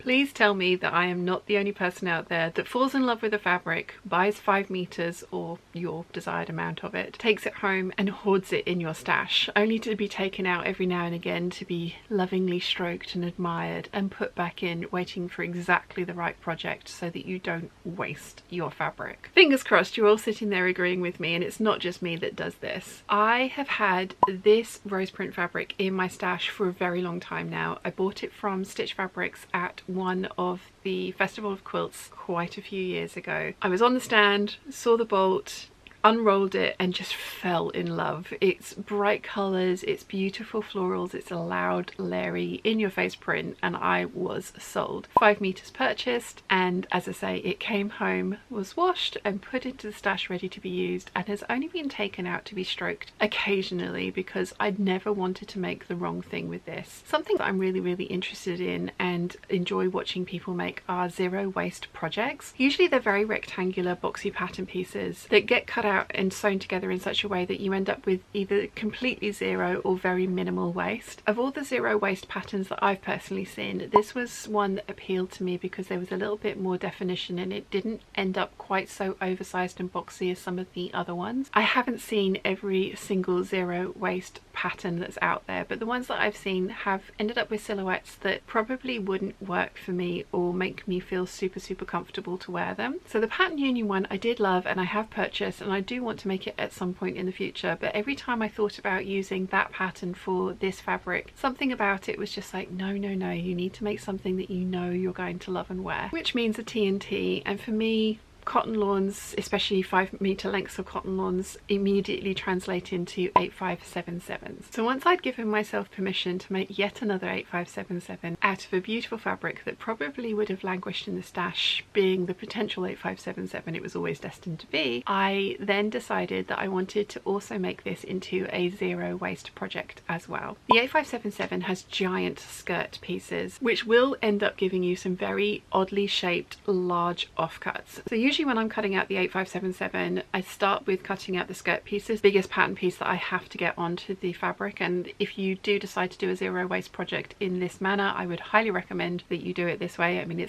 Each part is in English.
Please tell me that I am not the only person out there that falls in love with a fabric, buys 5 meters or your desired amount of it, takes it home and hoards it in your stash, only to be taken out every now and again to be lovingly stroked and admired and put back in, waiting for exactly the right project so that you don't waste your fabric. Fingers crossed you're all sitting there agreeing with me and it's not just me that does this. I have had this rose print fabric in my stash for a very long time now. I bought it from Stitch Fabrics at one of the Festival of Quilts quite a few years ago. I was on the stand, saw the bolt, unrolled it and just fell in love. It's bright colours, it's beautiful florals, it's a loud, leery, in-your-face print, and I was sold. 5 meters purchased, and as I say, it came home, was washed and put into the stash ready to be used, and has only been taken out to be stroked occasionally because I'd never wanted to make the wrong thing with this. Something that I'm really interested in and enjoy watching people make are zero waste projects. Usually they're very rectangular boxy pattern pieces that get cut out and sewn together in such a way that you end up with either completely zero or very minimal waste. Of all the zero waste patterns that I've personally seen, this was one that appealed to me because there was a little bit more definition and it didn't end up quite so oversized and boxy as some of the other ones. I haven't seen every single zero waste pattern that's out there, but the ones that I've seen have ended up with silhouettes that probably wouldn't work for me or make me feel super comfortable to wear them. So the Pattern Union one I did love and I have purchased, and I do want to make it at some point in the future, but every time I thought about using that pattern for this fabric, something about it was just like, no, you need to make something that you know you're going to love and wear, which means a T&T. And for me, cotton lawns, especially 5 meter lengths of cotton lawns, immediately translate into 8577s. So once I'd given myself permission to make yet another 8577 out of a beautiful fabric that probably would have languished in the stash, being the potential 8577 it was always destined to be, I then decided that I wanted to also make this into a zero waste project as well. The 8577 has giant skirt pieces which will end up giving you some very oddly shaped large offcuts. So usually when I'm cutting out the 8577, I start with cutting out the skirt pieces, biggest pattern piece that I have to get onto the fabric. And if you do decide to do a zero waste project in this manner, I would highly recommend that you do it this way. I mean,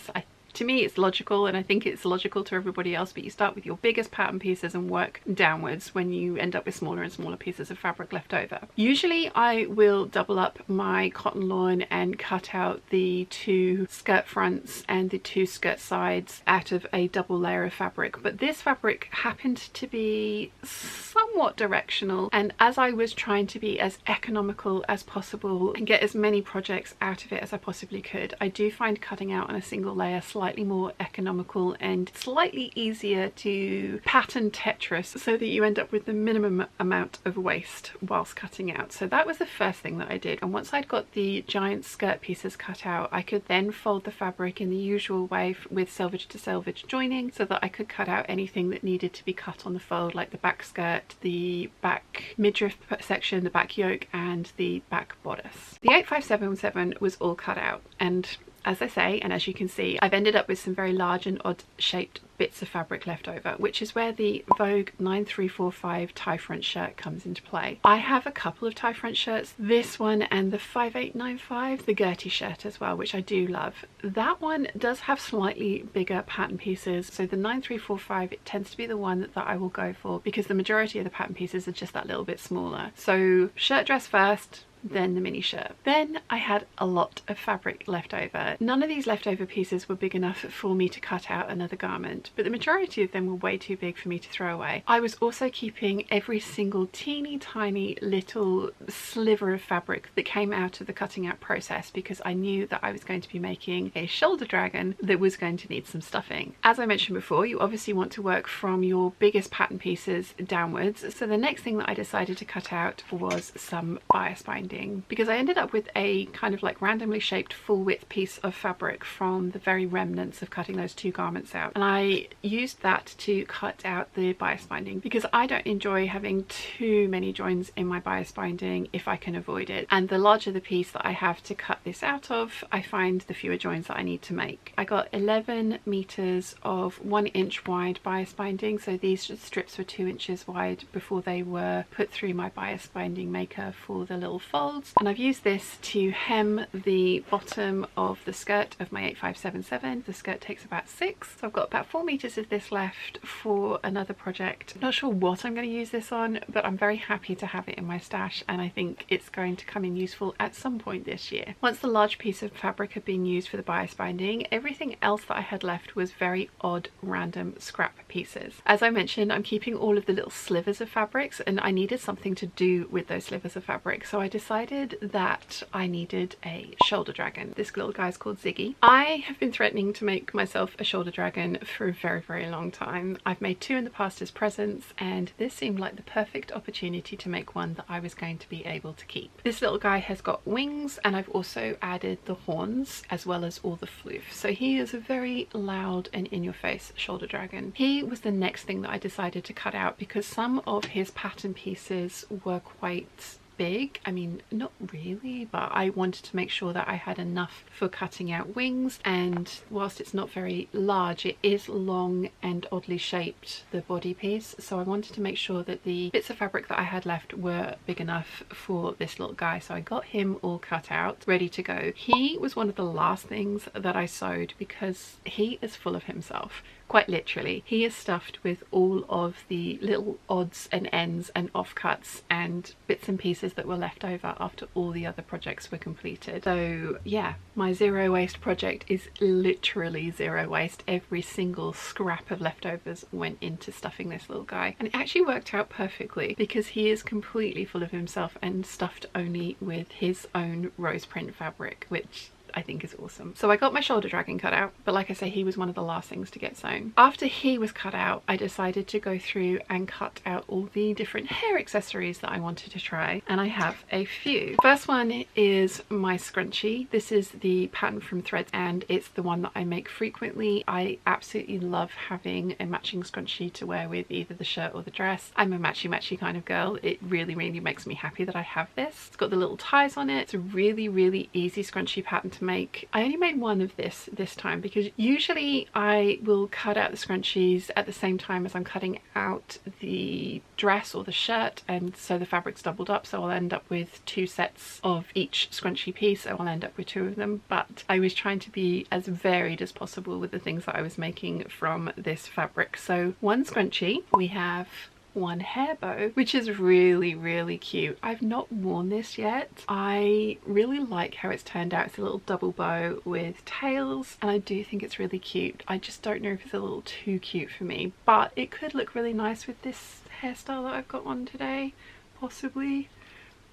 to me it's logical, and I think it's logical to everybody else, but you start with your biggest pattern pieces and work downwards when you end up with smaller and smaller pieces of fabric left over. Usually I will double up my cotton lawn and cut out the 2 skirt fronts and the 2 skirt sides out of a double layer of fabric, but this fabric happened to be somewhat directional, and as I was trying to be as economical as possible and get as many projects out of it as I possibly could, I do find cutting out on a single layer slightly more economical and slightly easier to pattern Tetris so that you end up with the minimum amount of waste whilst cutting out. So that was the first thing that I did, and once I'd got the giant skirt pieces cut out, I could then fold the fabric in the usual way with selvage to selvage joining so that I could cut out anything that needed to be cut on the fold, like the back skirt, the back midriff section, the back yoke and the back bodice. The 8577 was all cut out, and as I say, and as you can see, I've ended up with some very large and odd shaped bits of fabric left over, which is where the Vogue 9345 tie front shirt comes into play. I have a couple of tie front shirts, this one and the 5895, the Gertie shirt as well, which I do love. That one does have slightly bigger pattern pieces, so the 9345, it tends to be the one that I will go for because the majority of the pattern pieces are just that little bit smaller. So shirt dress first, then the mini shirt. Then I had a lot of fabric left over. None of these leftover pieces were big enough for me to cut out another garment, but the majority of them were way too big for me to throw away. I was also keeping every single teeny tiny little sliver of fabric that came out of the cutting out process because I knew that I was going to be making a shoulder dragon that was going to need some stuffing. As I mentioned before, you obviously want to work from your biggest pattern pieces downwards, so the next thing that I decided to cut out was some bias binding, because I ended up with a kind of like randomly shaped full width piece of fabric from the very remnants of cutting those 2 garments out, and I used that to cut out the bias binding because I don't enjoy having too many joins in my bias binding if I can avoid it, and the larger the piece that I have to cut this out of, I find the fewer joins that I need to make. I got 11 meters of 1 inch wide bias binding, so these strips were 2 inches wide before they were put through my bias binding maker for the little fold. folds, and I've used this to hem the bottom of the skirt of my 8577. The skirt takes about 6, so I've got about 4 meters of this left for another project. I'm not sure what I'm going to use this on, but I'm very happy to have it in my stash, and I think it's going to come in useful at some point this year. Once the large piece of fabric had been used for the bias binding, everything else that I had left was very odd random scrap pieces. As I mentioned, I'm keeping all of the little slivers of fabrics, and I needed something to do with those slivers of fabric, so I decided that I needed a shoulder dragon. This little guy is called Ziggy. I have been threatening to make myself a shoulder dragon for a very long time. I've made 2 in the past as presents, and this seemed like the perfect opportunity to make one that I was going to be able to keep. This little guy has got wings, and I've also added the horns as well as all the floof. So he is a very loud and in-your-face shoulder dragon. He was the next thing that I decided to cut out because some of his pattern pieces were quite big. I mean, not really, but I wanted to make sure that I had enough for cutting out wings, and whilst it's not very large, it is long and oddly shaped, the body piece, so I wanted to make sure that the bits of fabric that I had left were big enough for this little guy. So I got him all cut out, ready to go. He was one of the last things that I sewed because he is full of himself. Quite literally, he is stuffed with all of the little odds and ends and offcuts and bits and pieces that were left over after all the other projects were completed. So yeah, my zero waste project is literally zero waste. Every single scrap of leftovers went into stuffing this little guy, and it actually worked out perfectly because he is completely full of himself and stuffed only with his own rose print fabric, which I think is awesome. So I got my shoulder dragon cut out, but like I say, he was one of the last things to get sewn. After he was cut out, I decided to go through and cut out all the different hair accessories that I wanted to try, and I have a few. First one is my scrunchie. This is the pattern from Threads, and it's the one that I make frequently. I absolutely love having a matching scrunchie to wear with either the shirt or the dress. I'm a matchy kind of girl. It really makes me happy that I have this. It's got the little ties on it. It's a really easy scrunchie pattern to make. I only made one of this time because usually I will cut out the scrunchies at the same time as I'm cutting out the dress or the shirt, and so the fabric's doubled up, so I'll end up with 2 sets of each scrunchie piece, so I'll end up with 2 of them. But I was trying to be as varied as possible with the things that I was making from this fabric. So one scrunchie, we have one hair bow, which is really cute. I've not worn this yet. I really like how it's turned out. It's a little double bow with tails, and I do think it's really cute. I just don't know if it's a little too cute for me, but it could look really nice with this hairstyle that I've got on today, possibly.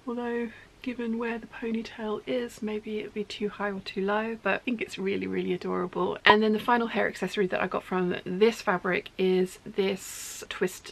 Although given where the ponytail is, maybe it'd be too high or too low, but I think it's really adorable. And then the final hair accessory that I got from this fabric is this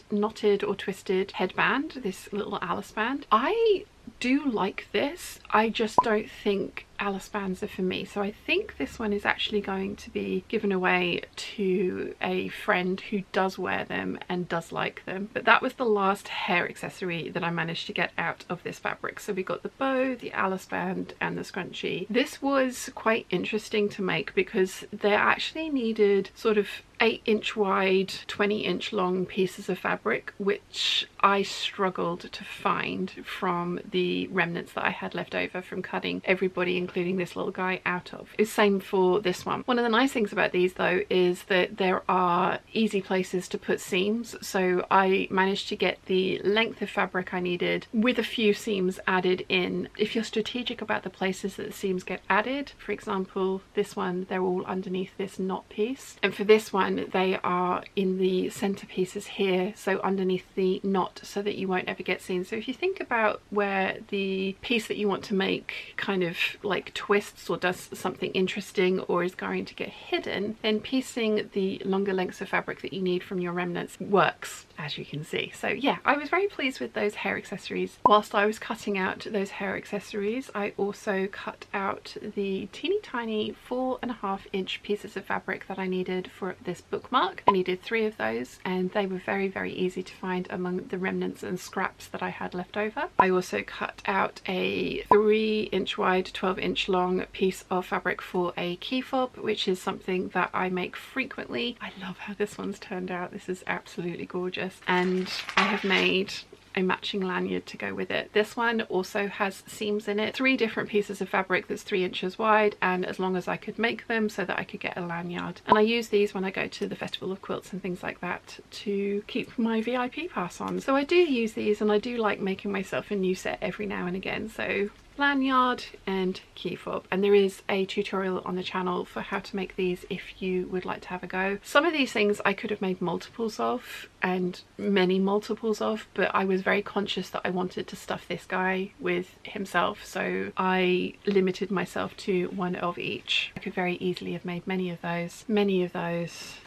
knotted or twisted headband, this little Alice band. I do like this, I just don't think Alice bands are for me, so I think this one is actually going to be given away to a friend who does wear them and does like them. But that was the last hair accessory that I managed to get out of this fabric. So we got the bow, the Alice band and the scrunchie. This was quite interesting to make because they actually needed sort of 8-inch wide, 20-inch long pieces of fabric, which I struggled to find from the remnants that I had left over from cutting everybody, including this little guy, out of. It's same for this one. One of the nice things about these though is that there are easy places to put seams, so I managed to get the length of fabric I needed with a few seams added in. If you're strategic about the places that the seams get added, for example this one, they're all underneath this knot piece, and for this one they are in the center pieces here, so underneath the knot, so that you won't ever get seen. So if you think about where the piece that you want to make kind of like twists or does something interesting or is going to get hidden, then piecing the longer lengths of fabric that you need from your remnants works, as you can see. So yeah, I was very pleased with those hair accessories. Whilst I was cutting out those hair accessories, I also cut out the teeny tiny 4.5-inch pieces of fabric that I needed for this bookmark. I needed 3 of those, and they were very easy to find among the remnants and scraps that I had left over. I also cut out a 3-inch wide, 12-inch long piece of fabric for a key fob, which is something that I make frequently. I love how this one's turned out. This is absolutely gorgeous, and I have made a matching lanyard to go with it. This one also has seams in it, 3 different pieces of fabric that's 3 inches wide, and as long as I could make them so that I could get a lanyard. And I use these when I go to the Festival of Quilts and things like that to keep my VIP pass on. So I do use these, and I do like making myself a new set every now and again. So lanyard and key fob, and there is a tutorial on the channel for how to make these if you would like to have a go. Some of these things I could have made multiples of, and many multiples of, but I was very conscious that I wanted to stuff this guy with himself, so I limited myself to 1 of each. I could very easily have made many of those,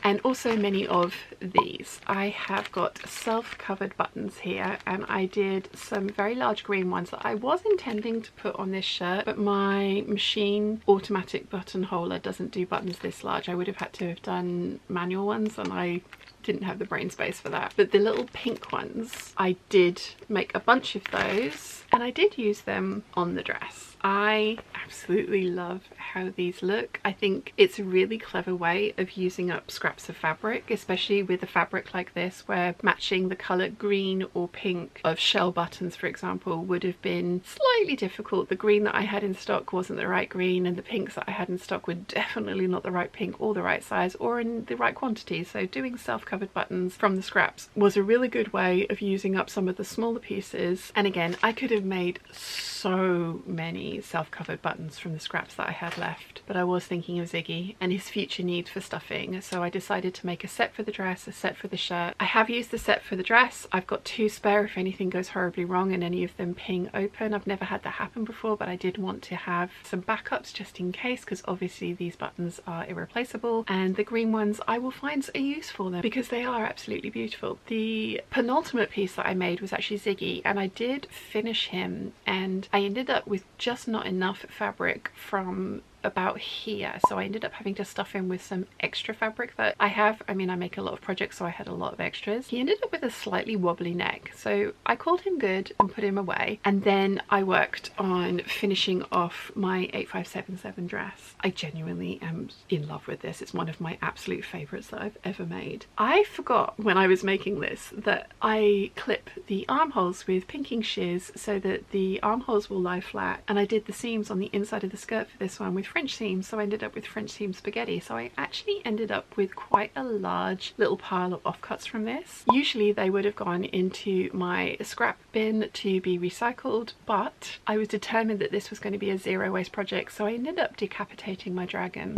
and also many of these. I have got self-covered buttons here, and I did some very large green ones that I was intending to put on this shirt, but my machine automatic buttonholer doesn't do buttons this large. I would have had to have done manual ones, and I didn't have the brain space for that. But the little pink ones, I did make a bunch of those, and I did use them on the dress. I absolutely love how these look. I think it's a really clever way of using up scraps of fabric, especially with a fabric like this, where matching the colour green or pink of shell buttons, for example, would have been slightly difficult. The green that I had in stock wasn't the right green, and the pinks that I had in stock were definitely not the right pink or the right size or in the right quantity. So doing self-covered buttons from the scraps was a really good way of using up some of the smaller pieces. And again, I could have made so many self-covered buttons from the scraps that I had left, but I was thinking of Ziggy and his future need for stuffing, so I decided to make a set for the dress, a set for the shirt. I have used the set for the dress. I've got 2 spare if anything goes horribly wrong and any of them ping open. I've never had that happen before, but I did want to have some backups just in case, because obviously these buttons are irreplaceable, and the green ones I will find a use for them because they are absolutely beautiful. The penultimate piece that I made was actually Ziggy, and I did finish him, and I ended up with just not enough fabric from about here, so I ended up having to stuff him with some extra fabric that I have. I mean, I make a lot of projects, so I had a lot of extras. He ended up with a slightly wobbly neck, so I called him good and put him away, and then I worked on finishing off my 8577 dress. I genuinely am in love with this. It's one of my absolute favorites that I've ever made. I forgot when I was making this that I clip the armholes with pinking shears so that the armholes will lie flat, and I did the seams on the inside of the skirt for this one with French seams, so I ended up with French seam spaghetti. So I actually ended up with quite a large little pile of offcuts from this. Usually they would have gone into my scrap bin to be recycled, but I was determined that this was going to be a zero waste project, so I ended up decapitating my dragon.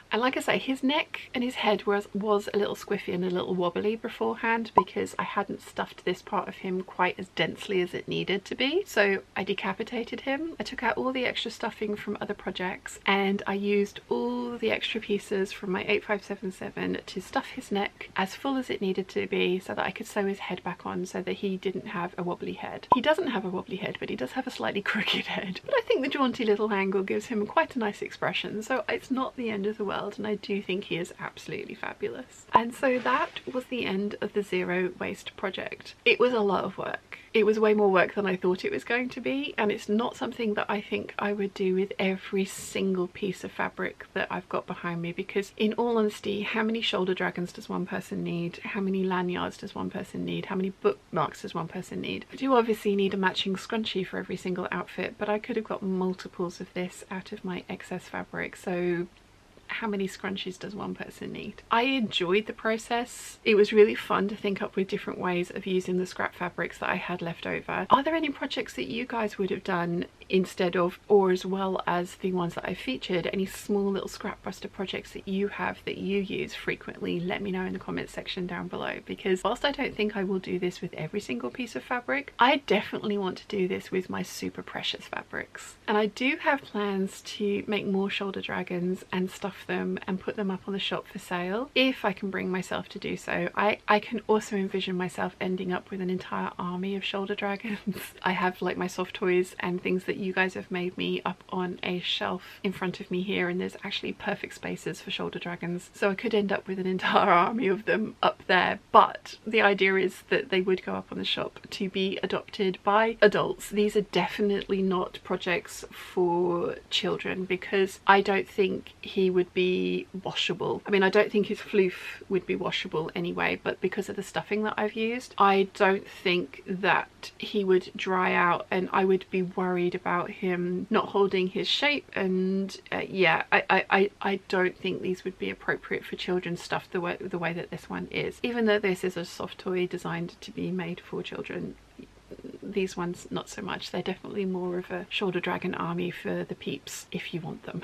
And like I say, his neck and his head was a little squiffy and a little wobbly beforehand because I hadn't stuffed this part of him quite as densely as it needed to be. So I decapitated him. I took out all the extra stuffing from other projects, and I used all the extra pieces from my 8577 to stuff his neck as full as it needed to be so that I could sew his head back on so that he didn't have a wobbly head. He doesn't have a wobbly head, but he does have a slightly crooked head. But I think the jaunty little angle gives him quite a nice expression, so it's not the end of the world. And I do think he is absolutely fabulous. And so that was the end of the zero waste project. It was a lot of work. It was way more work than I thought it was going to be, and it's not something that I think I would do with every single piece of fabric that I've got behind me, because in all honesty, how many shoulder dragons does one person need? How many lanyards does one person need? How many bookmarks does one person need? I do obviously need a matching scrunchie for every single outfit, but I could have got multiples of this out of my excess fabric, so how many scrunchies does one person need? I enjoyed the process. It was really fun to think up with different ways of using the scrap fabrics that I had left over. Are there any projects that you guys would have done instead of, or as well as, the ones that I featured? Any small little scrap buster projects that you have that you use frequently? Let me know in the comments section down below, because whilst I don't think I will do this with every single piece of fabric, I definitely want to do this with my super precious fabrics. And I do have plans to make more shoulder dragons and stuff them and put them up on the shop for sale if I can bring myself to do so. I can also envision myself ending up with an entire army of shoulder dragons. I have like my soft toys and things that that you guys have made me up on a shelf in front of me here, and there's actually perfect spaces for shoulder dragons, so I could end up with an entire army of them up there. But the idea is that they would go up on the shop to be adopted by adults. These are definitely not projects for children because I don't think he would be washable. I mean, I don't think his floof would be washable anyway, but because of the stuffing that I've used, I don't think that he would dry out, and I would be worried about him not holding his shape. And yeah, I don't think these would be appropriate for children stuffed the way that this one is. Even though this is a soft toy designed to be made for children, these ones not so much. They're definitely more of a shoulder dragon army for the peeps if you want them.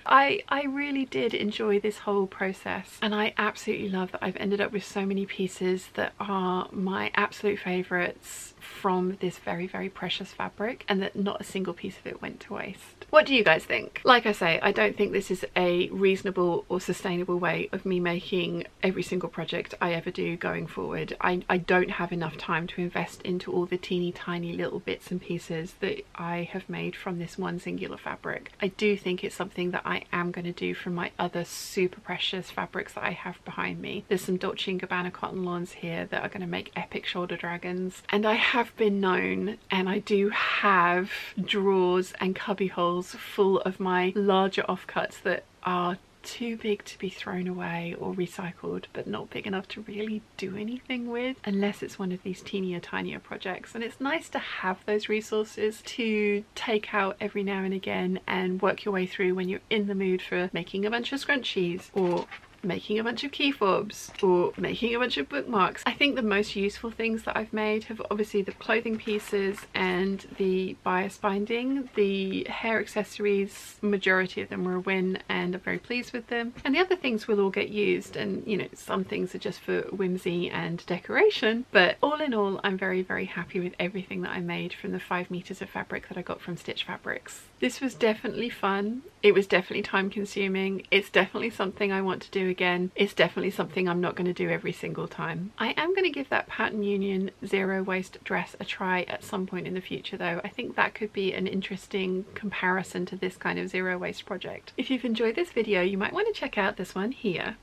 I really did enjoy this whole process, and I absolutely love that I've ended up with so many pieces that are my absolute favorites from this very, very precious fabric, and that not a single piece of it went to waste. What do you guys think? Like I say, I don't think this is a reasonable or sustainable way of me making every single project I ever do going forward. I don't have enough time to invest into all the teeny tiny little bits and pieces that I have made from this one singular fabric. I do think it's something that I am going to do from my other super precious fabrics that I have behind me. There's some Dolce & Gabbana cotton lawns here that are going to make epic shoulder dragons, and I have been known, and I do have drawers and cubby holes full of my larger offcuts that are too big to be thrown away or recycled, but not big enough to really do anything with unless it's one of these teenier tinier projects. And it's nice to have those resources to take out every now and again and work your way through when you're in the mood for making a bunch of scrunchies, or making a bunch of key fobs, or making a bunch of bookmarks. I think the most useful things that I've made have obviously the clothing pieces and the bias binding. The hair accessories, majority of them were a win, and I'm very pleased with them. And the other things will all get used, and you know, some things are just for whimsy and decoration, but all in all, I'm very, very happy with everything that I made from the 5 meters of fabric that I got from Stitch Fabrics. This was definitely fun. It was definitely time consuming. It's definitely something I want to do again. It's definitely something I'm not going to do every single time. I am going to give that Pattern Union zero waste dress a try at some point in the future though. I think that could be an interesting comparison to this kind of zero waste project. If you've enjoyed this video, you might want to check out this one here.